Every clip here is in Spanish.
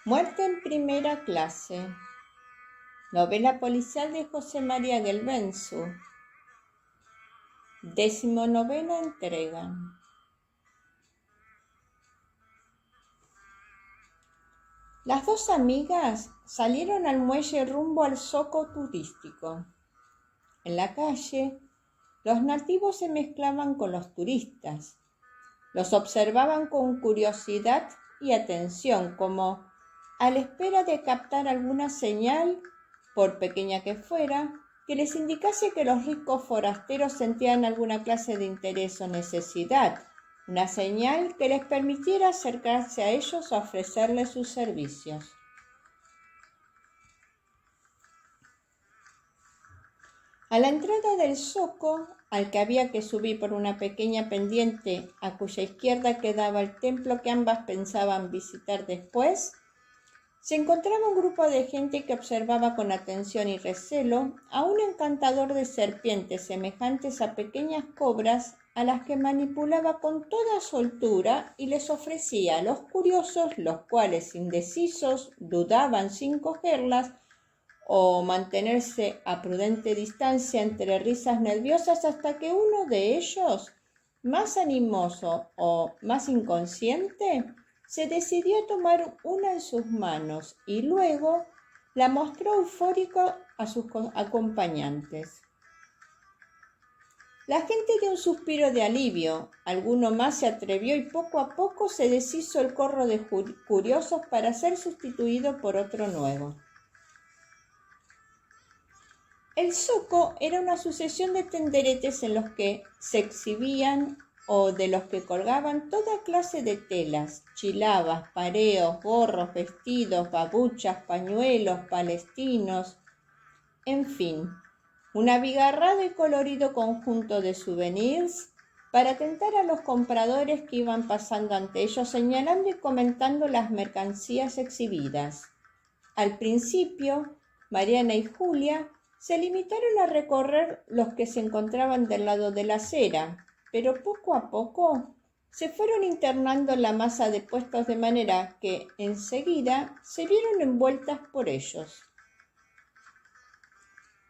Muerte en primera clase. Novela policial de José María Gelbenzu. 19ª entrega. Las dos amigas salieron al muelle rumbo al zoco turístico. En la calle, los nativos se mezclaban con los turistas. Los observaban con curiosidad y atención, como a la espera de captar alguna señal, por pequeña que fuera, que les indicase que los ricos forasteros sentían alguna clase de interés o necesidad, una señal que les permitiera acercarse a ellos a ofrecerles sus servicios. A la entrada del zoco, al que había que subir por una pequeña pendiente a cuya izquierda quedaba el templo que ambas pensaban visitar después, se encontraba un grupo de gente que observaba con atención y recelo a un encantador de serpientes semejantes a pequeñas cobras a las que manipulaba con toda soltura y les ofrecía a los curiosos, los cuales indecisos dudaban sin cogerlas o mantenerse a prudente distancia entre risas nerviosas hasta que uno de ellos, más animoso o más inconsciente, se decidió a tomar una en sus manos y luego la mostró eufórico a sus acompañantes. La gente dio un suspiro de alivio, alguno más se atrevió y poco a poco se deshizo el corro de curiosos para ser sustituido por otro nuevo. El zoco era una sucesión de tenderetes en los que se exhibían o de los que colgaban toda clase de telas, chilabas, pareos, gorros, vestidos, babuchas, pañuelos, palestinos, en fin, un abigarrado y colorido conjunto de souvenirs para tentar a los compradores que iban pasando ante ellos señalando y comentando las mercancías exhibidas. Al principio, Mariana y Julia se limitaron a recorrer los que se encontraban del lado de la acera, pero poco a poco se fueron internando en la masa de puestos de manera que enseguida se vieron envueltas por ellos.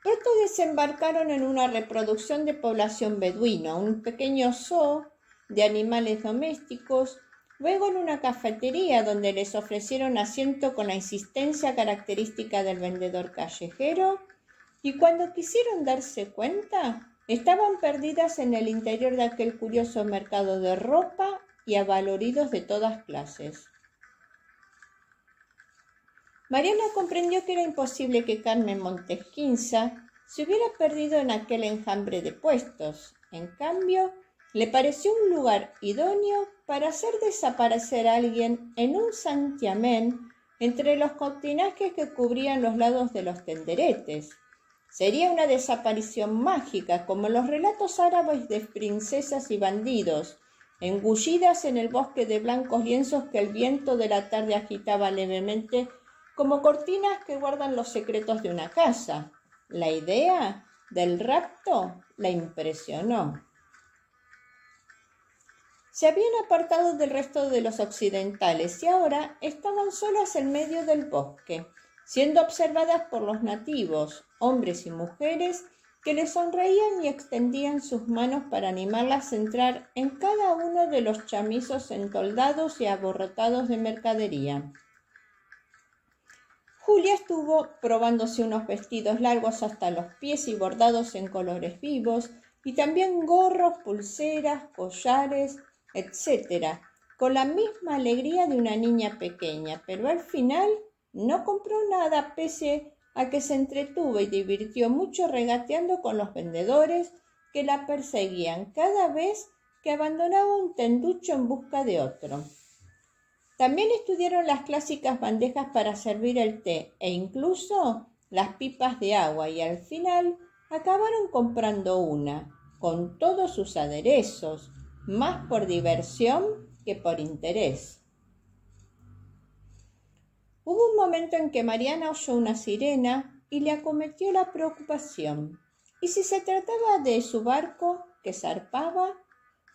Pronto desembarcaron en una reproducción de población beduina, un pequeño zoo de animales domésticos, luego en una cafetería donde les ofrecieron asiento con la insistencia característica del vendedor callejero, y cuando quisieron darse cuenta, estaban perdidas en el interior de aquel curioso mercado de ropa y abaloridos de todas clases. Mariana comprendió que era imposible que Carmen Montesquinza se hubiera perdido en aquel enjambre de puestos. En cambio, le pareció un lugar idóneo para hacer desaparecer a alguien en un santiamén entre los cortinajes que cubrían los lados de los tenderetes. Sería una desaparición mágica, como los relatos árabes de princesas y bandidos, engullidas en el bosque de blancos lienzos que el viento de la tarde agitaba levemente, como cortinas que guardan los secretos de una casa. La idea del rapto la impresionó. Se habían apartado del resto de los occidentales y ahora estaban solas en medio del bosque, siendo observadas por los nativos, hombres y mujeres, que les sonreían y extendían sus manos para animarlas a entrar en cada uno de los chamizos entoldados y abarrotados de mercadería. Julia estuvo probándose unos vestidos largos hasta los pies y bordados en colores vivos, y también gorros, pulseras, collares, etc., con la misma alegría de una niña pequeña, pero al final no compró nada pese a que se entretuvo y divirtió mucho regateando con los vendedores que la perseguían cada vez que abandonaba un tenducho en busca de otro. También estudiaron las clásicas bandejas para servir el té e incluso las pipas de agua y al final acabaron comprando una, con todos sus aderezos, más por diversión que por interés. Hubo un momento en que Mariana oyó una sirena y le acometió la preocupación. ¿Y si se trataba de su barco que zarpaba?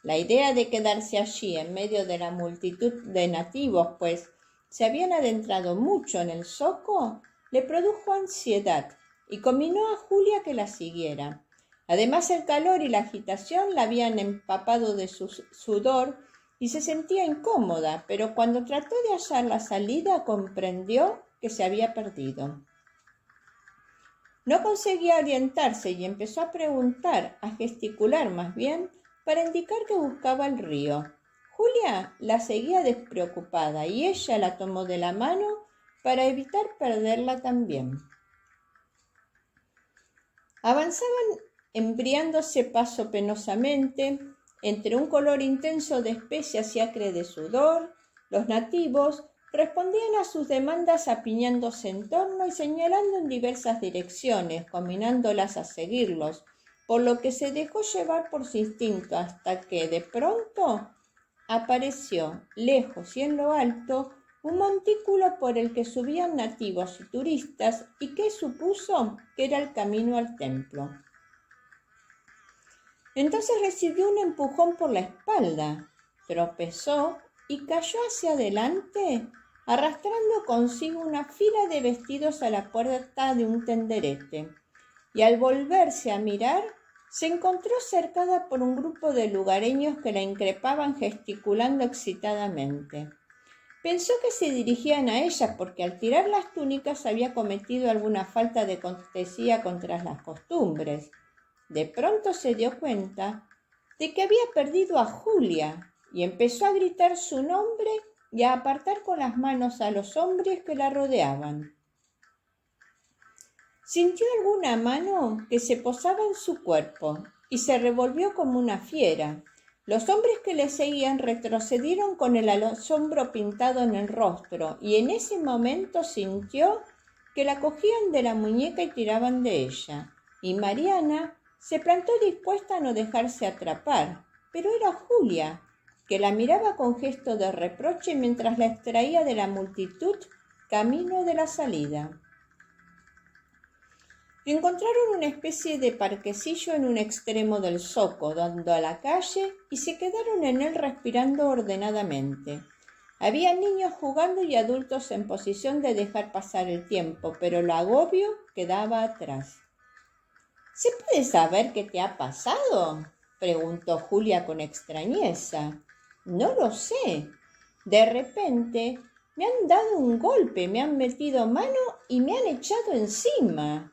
La idea de quedarse allí en medio de la multitud de nativos, pues se habían adentrado mucho en el zoco, le produjo ansiedad y conminó a Julia que la siguiera. Además, el calor y la agitación la habían empapado de su sudor y se sentía incómoda, pero cuando trató de hallar la salida comprendió que se había perdido. No conseguía orientarse y empezó a preguntar, a gesticular más bien, para indicar que buscaba el río. Julia la seguía despreocupada y ella la tomó de la mano para evitar perderla también. Avanzaban embriándose paso penosamente, entre un color intenso de especias y acre de sudor. Los nativos respondían a sus demandas apiñándose en torno y señalando en diversas direcciones, combinándolas a seguirlos, por lo que se dejó llevar por su instinto hasta que, de pronto, apareció, lejos y en lo alto, un montículo por el que subían nativos y turistas y que supuso que era el camino al templo. Entonces recibió un empujón por la espalda, tropezó y cayó hacia adelante, arrastrando consigo una fila de vestidos a la puerta de un tenderete, y al volverse a mirar, se encontró cercada por un grupo de lugareños que la increpaban gesticulando excitadamente. Pensó que se dirigían a ella porque al tirar las túnicas había cometido alguna falta de cortesía contra las costumbres. De pronto se dio cuenta de que había perdido a Julia y empezó a gritar su nombre y a apartar con las manos a los hombres que la rodeaban. Sintió alguna mano que se posaba en su cuerpo y se revolvió como una fiera. Los hombres que le seguían retrocedieron con el asombro pintado en el rostro y en ese momento sintió que la cogían de la muñeca y tiraban de ella. Y Mariana se plantó dispuesta a no dejarse atrapar, pero era Julia, que la miraba con gesto de reproche mientras la extraía de la multitud camino de la salida. Encontraron una especie de parquecillo en un extremo del zoco, dando a la calle, y se quedaron en él respirando ordenadamente. Había niños jugando y adultos en posición de dejar pasar el tiempo, pero el agobio quedaba atrás. ¿Se puede saber qué te ha pasado?, preguntó Julia con extrañeza. No lo sé. De repente me han dado un golpe, me han metido mano y me han echado encima.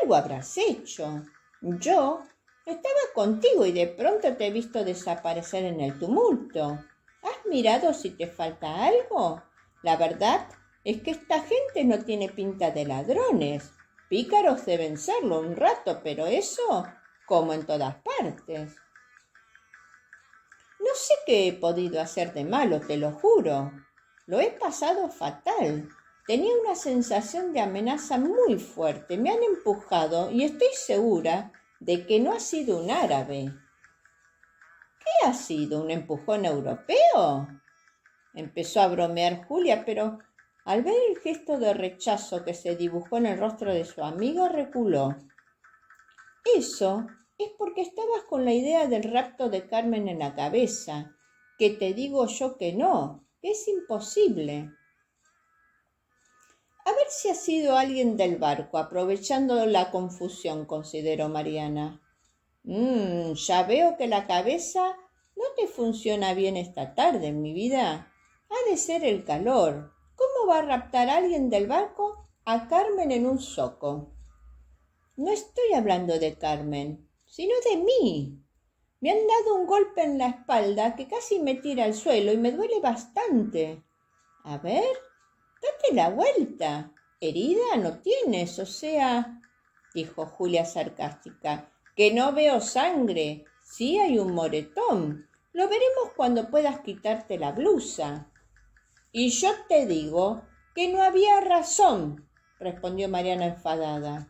Algo habrás hecho. Yo estaba contigo y de pronto te he visto desaparecer en el tumulto. ¿Has mirado si te falta algo? La verdad es que esta gente no tiene pinta de ladrones. Pícaros deben serlo un rato, pero eso como en todas partes. No sé qué he podido hacer de malo, te lo juro. Lo he pasado fatal. Tenía una sensación de amenaza muy fuerte. Me han empujado y estoy segura de que no ha sido un árabe. ¿Qué ha sido? ¿Un empujón europeo? Empezó a bromear Julia, pero al ver el gesto de rechazo que se dibujó en el rostro de su amiga, reculó. Eso es porque estabas con la idea del rapto de Carmen en la cabeza, que te digo yo que no, que es imposible. A ver si ha sido alguien del barco, aprovechando la confusión, consideró Mariana. Ya veo que la cabeza no te funciona bien esta tarde, mi vida. Ha de ser el calor. ¿Cómo va a raptar a alguien del barco a Carmen en un zoco? No estoy hablando de Carmen, sino de mí. Me han dado un golpe en la espalda que casi me tira al suelo y me duele bastante. A ver, date la vuelta. Herida no tienes, o sea, dijo Julia sarcástica, que no veo sangre. Sí hay un moretón. Lo veremos cuando puedas quitarte la blusa. Y yo te digo que no había razón, respondió Mariana enfadada.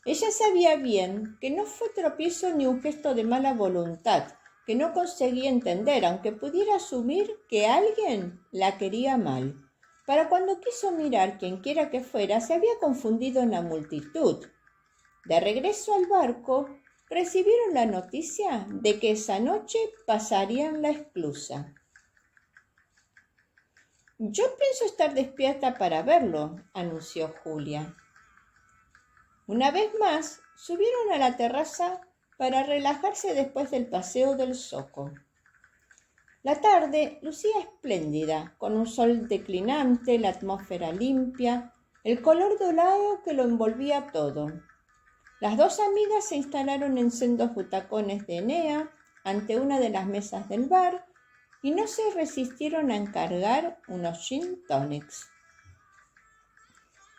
Ella sabía bien que no fue tropiezo ni un gesto de mala voluntad, que no conseguía entender, aunque pudiera asumir que alguien la quería mal. Para cuando quiso mirar quienquiera que fuera, se había confundido en la multitud. De regreso al barco, recibieron la noticia de que esa noche pasarían la esclusa. Yo pienso estar despierta para verlo, anunció Julia. Una vez más, subieron a la terraza para relajarse después del paseo del zoco. La tarde lucía espléndida, con un sol declinante, la atmósfera limpia, el color dorado que lo envolvía todo. Las dos amigas se instalaron en sendos butacones de Enea, ante una de las mesas del bar, y no se resistieron a encargar unos gin tonics.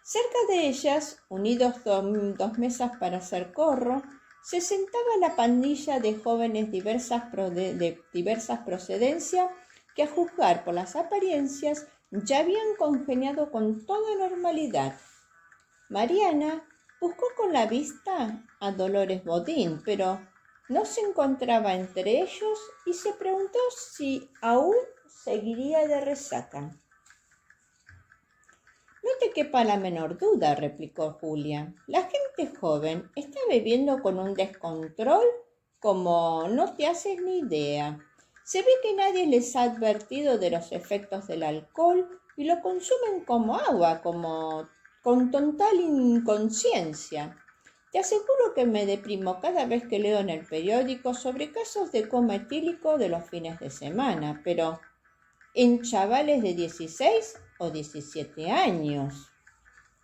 Cerca de ellas, unidos dos mesas para hacer corro, se sentaba la pandilla de jóvenes de diversas procedencias que, a juzgar por las apariencias, ya habían congeniado con toda normalidad. Mariana buscó con la vista a Dolores Bodín, pero no se encontraba entre ellos y se preguntó si aún seguiría de resaca. No te quepa la menor duda, replicó Julia. La gente joven está bebiendo con un descontrol como no te haces ni idea. Se ve que nadie les ha advertido de los efectos del alcohol y lo consumen como agua, con total inconsciencia. Te aseguro que me deprimo cada vez que leo en el periódico sobre casos de coma etílico de los fines de semana, pero en chavales de 16 o 17 años.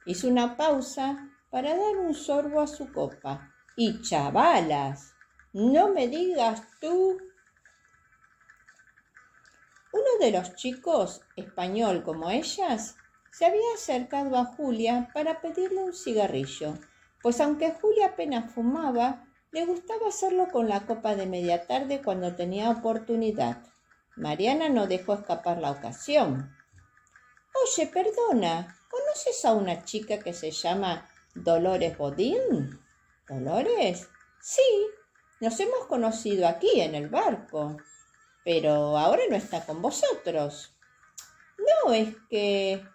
Hizo una pausa para dar un sorbo a su copa. Y chavalas, no me digas tú. Uno de los chicos, español como ellas, se había acercado a Julia para pedirle un cigarrillo, pues aunque Julia apenas fumaba, le gustaba hacerlo con la copa de media tarde cuando tenía oportunidad. Mariana no dejó escapar la ocasión. Oye, perdona, ¿conoces a una chica que se llama Dolores Bodín? ¿Dolores? Sí, nos hemos conocido aquí en el barco, pero ahora no está con vosotros. No, es que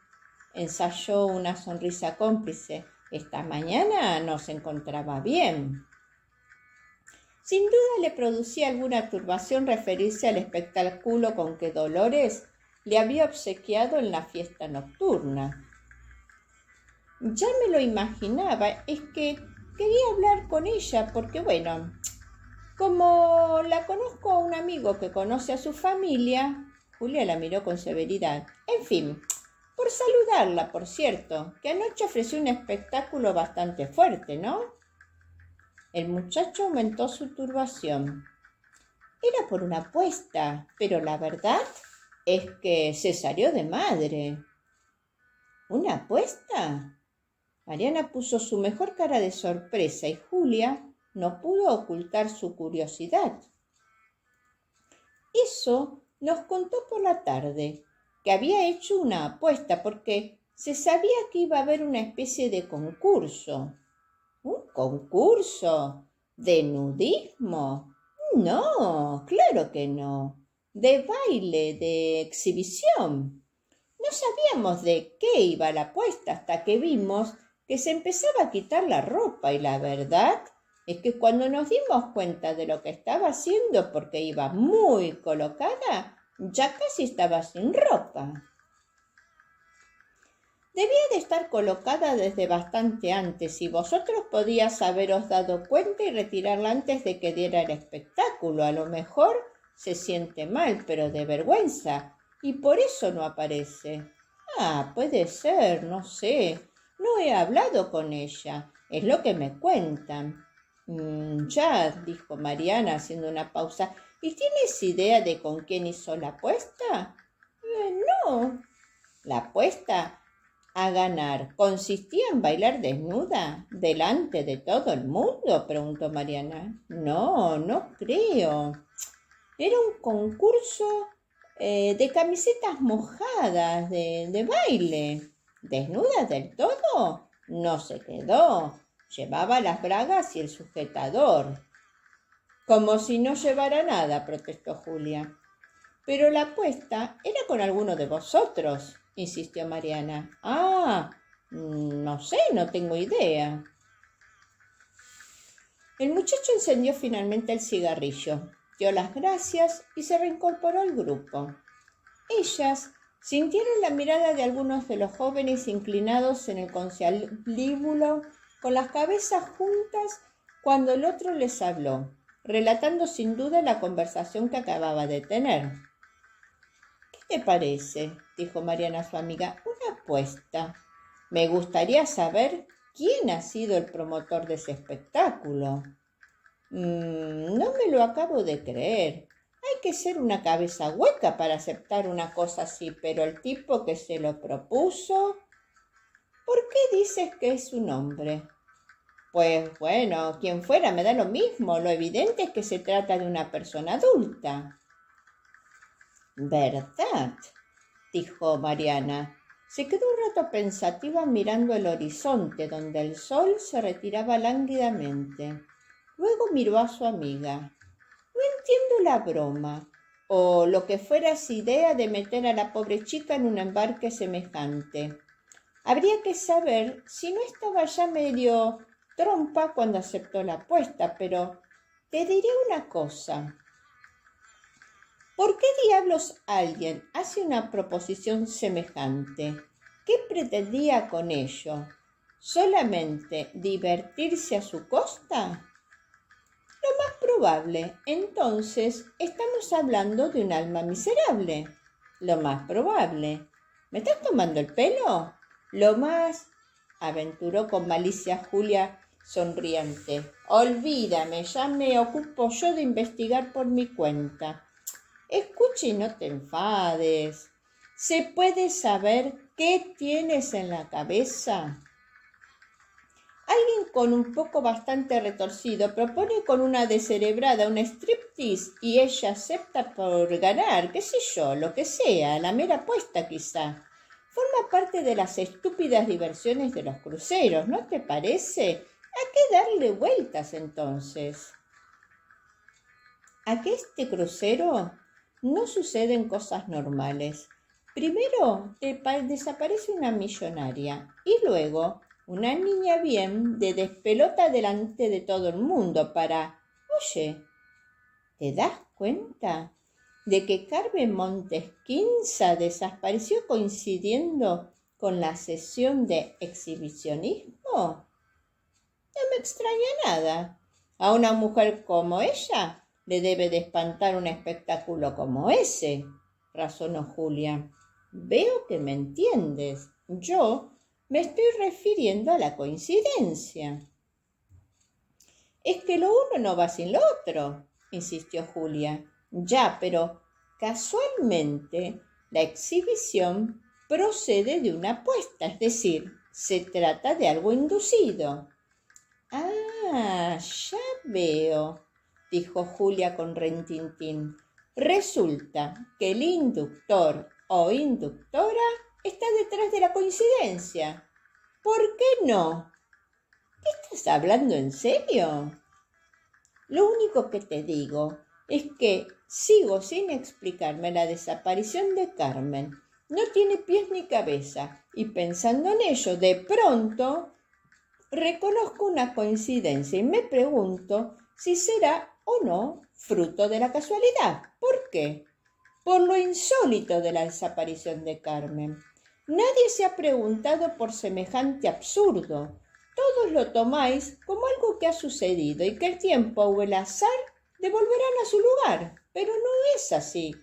ensayó una sonrisa cómplice. Esta mañana no se encontraba bien. Sin duda le producía alguna turbación referirse al espectáculo con que Dolores le había obsequiado en la fiesta nocturna. Ya me lo imaginaba, es que quería hablar con ella porque, bueno, como la conozco a un amigo que conoce a su familia, Julia la miró con severidad. En fin, por saludarla, por cierto, que anoche ofreció un espectáculo bastante fuerte, ¿no? El muchacho aumentó su turbación. Era por una apuesta, pero la verdad es que se salió de madre. ¿Una apuesta? Mariana puso su mejor cara de sorpresa y Julia no pudo ocultar su curiosidad. Eso nos contó por la tarde, que había hecho una apuesta porque se sabía que iba a haber una especie de concurso. ¿Un concurso? ¿De nudismo? No, claro que no. De baile, de exhibición. No sabíamos de qué iba la apuesta hasta que vimos que se empezaba a quitar la ropa y la verdad es que cuando nos dimos cuenta de lo que estaba haciendo porque iba muy colocada, ya casi estaba sin ropa. Debía de estar colocada desde bastante antes y vosotros podíais haberos dado cuenta y retirarla antes de que diera el espectáculo. A lo mejor se siente mal, pero de vergüenza, y por eso no aparece. Ah, puede ser, no sé. No he hablado con ella, es lo que me cuentan. Ya, dijo Mariana haciendo una pausa. ¿Y tienes idea de con quién hizo la apuesta? No. La apuesta a ganar consistía en bailar desnuda delante de todo el mundo, preguntó Mariana. No, no creo. Era un concurso de camisetas mojadas de baile. ¿Desnuda del todo? No se quedó. Llevaba las bragas y el sujetador. Como si no llevara nada, protestó Julia. Pero la apuesta era con alguno de vosotros, insistió Mariana. Ah, no sé, no tengo idea. El muchacho encendió finalmente el cigarrillo, dio las gracias y se reincorporó al grupo. Ellas Sintieron la mirada de algunos de los jóvenes inclinados en el concilíbulo con las cabezas juntas cuando el otro les habló, relatando sin duda la conversación que acababa de tener. ¿Qué te parece?, dijo Mariana a su amiga. Una apuesta. Me gustaría saber quién ha sido el promotor de ese espectáculo. No me lo acabo de creer. Hay que ser una cabeza hueca para aceptar una cosa así, pero el tipo que se lo propuso... ¿Por qué dices que es un hombre? Pues bueno, quien fuera me da lo mismo. Lo evidente es que se trata de una persona adulta. ¿Verdad?, dijo Mariana. Se quedó un rato pensativa mirando el horizonte, donde el sol se retiraba lánguidamente. Luego miró a su amiga. No entiendo la broma, o lo que fuera esa idea de meter a la pobre chica en un embarque semejante. Habría que saber si no estaba ya medio trompa cuando aceptó la apuesta, pero te diré una cosa. ¿Por qué diablos alguien hace una proposición semejante? ¿Qué pretendía con ello? ¿Solamente divertirse a su costa? Lo más probable. Entonces, estamos hablando de un alma miserable. Lo más probable. ¿Me estás tomando el pelo? Lo más, aventuró con malicia Julia, sonriente. Olvídame, ya me ocupo yo de investigar por mi cuenta. Escucha y no te enfades. ¿Se puede saber qué tienes en la cabeza? Alguien con un poco bastante retorcido propone con una descerebrada un striptease y ella acepta por ganar, qué sé yo, lo que sea, la mera apuesta quizá. Forma parte de las estúpidas diversiones de los cruceros, ¿no te parece? ¿A qué darle vueltas entonces? ¿A qué este crucero no suceden cosas normales? Primero desaparece una millonaria y luego una niña bien de despelota delante de todo el mundo para... Oye, ¿te das cuenta de que Carmen Montesquinza desapareció coincidiendo con la sesión de exhibicionismo? No me extraña nada. A una mujer como ella le debe de espantar un espectáculo como ese, razonó Julia. Veo que me entiendes. Yo me estoy refiriendo a la coincidencia. Es que lo uno no va sin lo otro, insistió Julia. Ya, pero casualmente la exhibición procede de una apuesta, es decir, se trata de algo inducido. Ah, ya veo, dijo Julia con rentintín. Resulta que el inductor o inductora está detrás de la coincidencia. ¿Por qué no? ¿Estás hablando en serio? Lo único que te digo es que sigo sin explicarme la desaparición de Carmen. No tiene pies ni cabeza, y pensando en ello, de pronto reconozco una coincidencia y me pregunto si será o no fruto de la casualidad. ¿Por qué? Por lo insólito de la desaparición de Carmen. Nadie se ha preguntado por semejante absurdo. Todos lo tomáis como algo que ha sucedido y que el tiempo o el azar devolverán a su lugar. Pero no es así.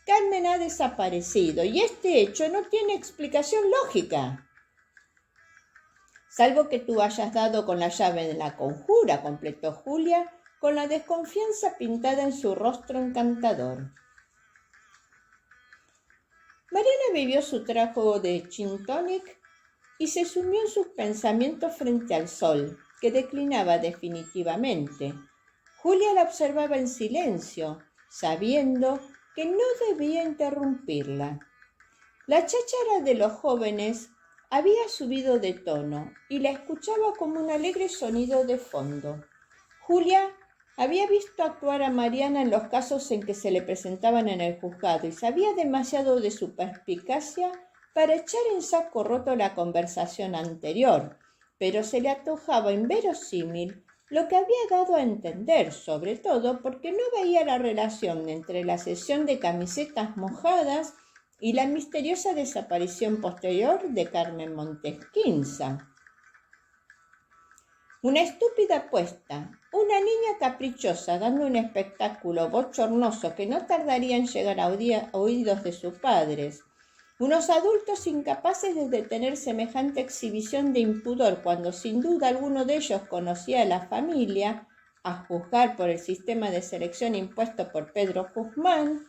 Carmen ha desaparecido y este hecho no tiene explicación lógica. Salvo que tú hayas dado con la llave de la conjura, completó Julia, con la desconfianza pintada en su rostro encantador. Mariana bebió su trago de gin tonic y se sumió en sus pensamientos frente al sol, que declinaba definitivamente. Julia la observaba en silencio, sabiendo que no debía interrumpirla. La cháchara de los jóvenes había subido de tono y la escuchaba como un alegre sonido de fondo. Julia había visto actuar a Mariana en los casos en que se le presentaban en el juzgado y sabía demasiado de su perspicacia para echar en saco roto la conversación anterior, pero se le antojaba inverosímil lo que había dado a entender, sobre todo porque no veía la relación entre la cesión de camisetas mojadas y la misteriosa desaparición posterior de Carmen Montesquinza. Una estúpida apuesta, una niña caprichosa dando un espectáculo bochornoso que no tardaría en llegar a oídos de sus padres, unos adultos incapaces de detener semejante exhibición de impudor cuando sin duda alguno de ellos conocía a la familia, a juzgar por el sistema de selección impuesto por Pedro Guzmán,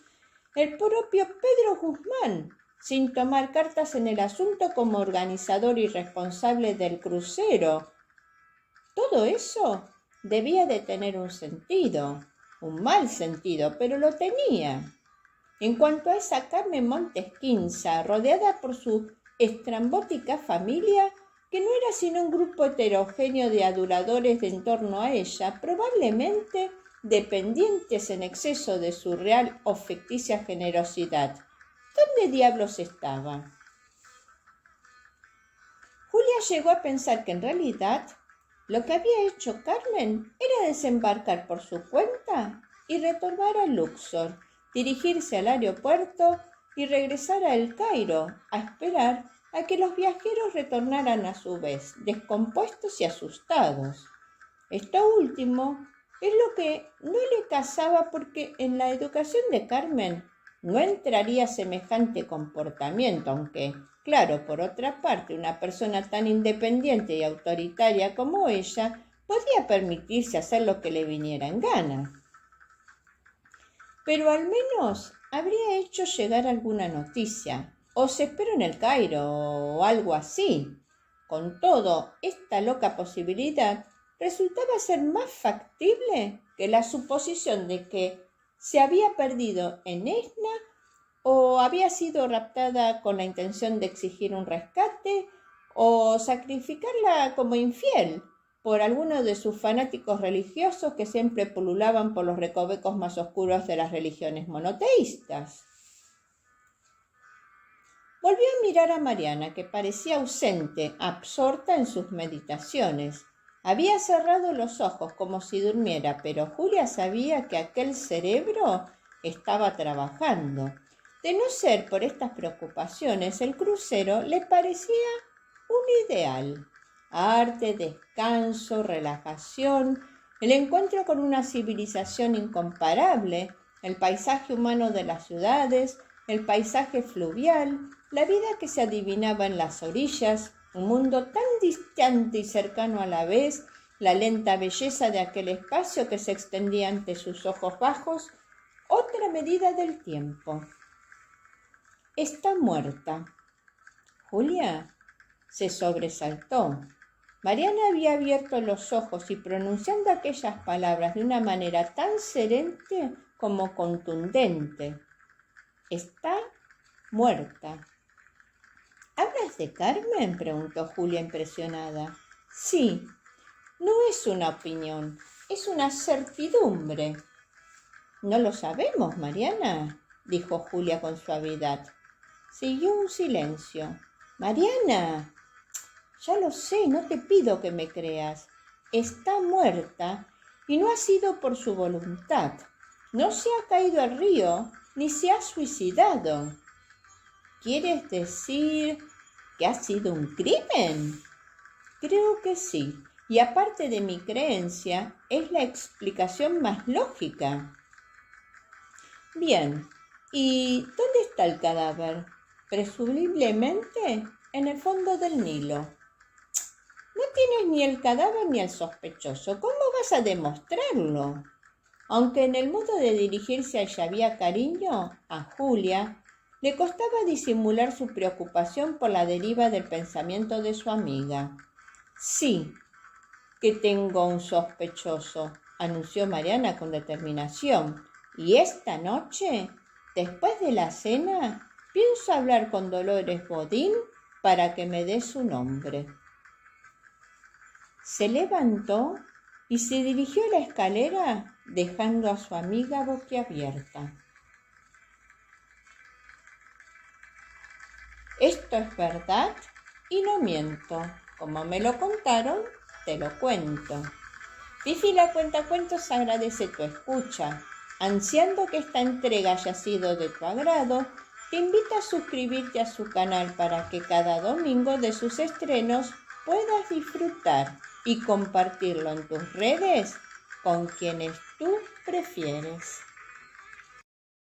el propio Pedro Guzmán, sin tomar cartas en el asunto como organizador y responsable del crucero. Todo eso debía de tener un sentido, un mal sentido, pero lo tenía. En cuanto a esa Carmen Montesquinza, rodeada por su estrambótica familia, que no era sino un grupo heterogéneo de aduladores de en torno a ella, probablemente dependientes en exceso de su real o ficticia generosidad. ¿Dónde diablos estaba? Julia llegó a pensar que en realidad lo que había hecho Carmen era desembarcar por su cuenta y retornar a Luxor, dirigirse al aeropuerto y regresar a El Cairo a esperar a que los viajeros retornaran a su vez, descompuestos y asustados. Esto último es lo que no le casaba porque en la educación de Carmen no entraría semejante comportamiento, aunque, claro, por otra parte, una persona tan independiente y autoritaria como ella podía permitirse hacer lo que le viniera en gana. Pero al menos habría hecho llegar alguna noticia, o se esperó en El Cairo, o algo así. Con todo, esta loca posibilidad resultaba ser más factible que la suposición de que se había perdido en Esna o había sido raptada con la intención de exigir un rescate o sacrificarla como infiel por alguno de sus fanáticos religiosos que siempre pululaban por los recovecos más oscuros de las religiones monoteístas. Volvió a mirar a Mariana, que parecía ausente, absorta en sus meditaciones. Había cerrado los ojos como si durmiera, pero Julia sabía que aquel cerebro estaba trabajando. De no ser por estas preocupaciones, el crucero le parecía un ideal. Arte, descanso, relajación, el encuentro con una civilización incomparable, el paisaje humano de las ciudades, el paisaje fluvial, la vida que se adivinaba en las orillas, un mundo tan distante y cercano a la vez, la lenta belleza de aquel espacio que se extendía ante sus ojos bajos, otra medida del tiempo. Está muerta. Julia se sobresaltó. Mariana había abierto los ojos y pronunciando aquellas palabras de una manera tan serena como contundente. Está muerta. ¿Hablas de Carmen?, preguntó Julia impresionada. Sí, no es una opinión, es una certidumbre. No lo sabemos, Mariana, dijo Julia con suavidad. Siguió un silencio. Mariana, ya lo sé, no te pido que me creas. Está muerta y no ha sido por su voluntad. No se ha caído al río ni se ha suicidado. ¿Quieres decir que ha sido un crimen? Creo que sí, y aparte de mi creencia, es la explicación más lógica. Bien, ¿y dónde está el cadáver? Presumiblemente en el fondo del Nilo. No tienes ni el cadáver ni el sospechoso. ¿Cómo vas a demostrarlo? Aunque en el modo de dirigirse a ella había cariño, a Julia le costaba disimular su preocupación por la deriva del pensamiento de su amiga. Sí, que tengo un sospechoso, anunció Mariana con determinación. Y esta noche, después de la cena, pienso hablar con Dolores Bodín para que me dé su nombre. Se levantó y se dirigió a la escalera dejando a su amiga boquiabierta. Esto es verdad y no miento. Como me lo contaron, te lo cuento. Fifi la Cuentacuentos agradece tu escucha. Ansiando que esta entrega haya sido de tu agrado, te invita a suscribirte a su canal para que cada domingo de sus estrenos puedas disfrutar y compartirlo en tus redes con quienes tú prefieres.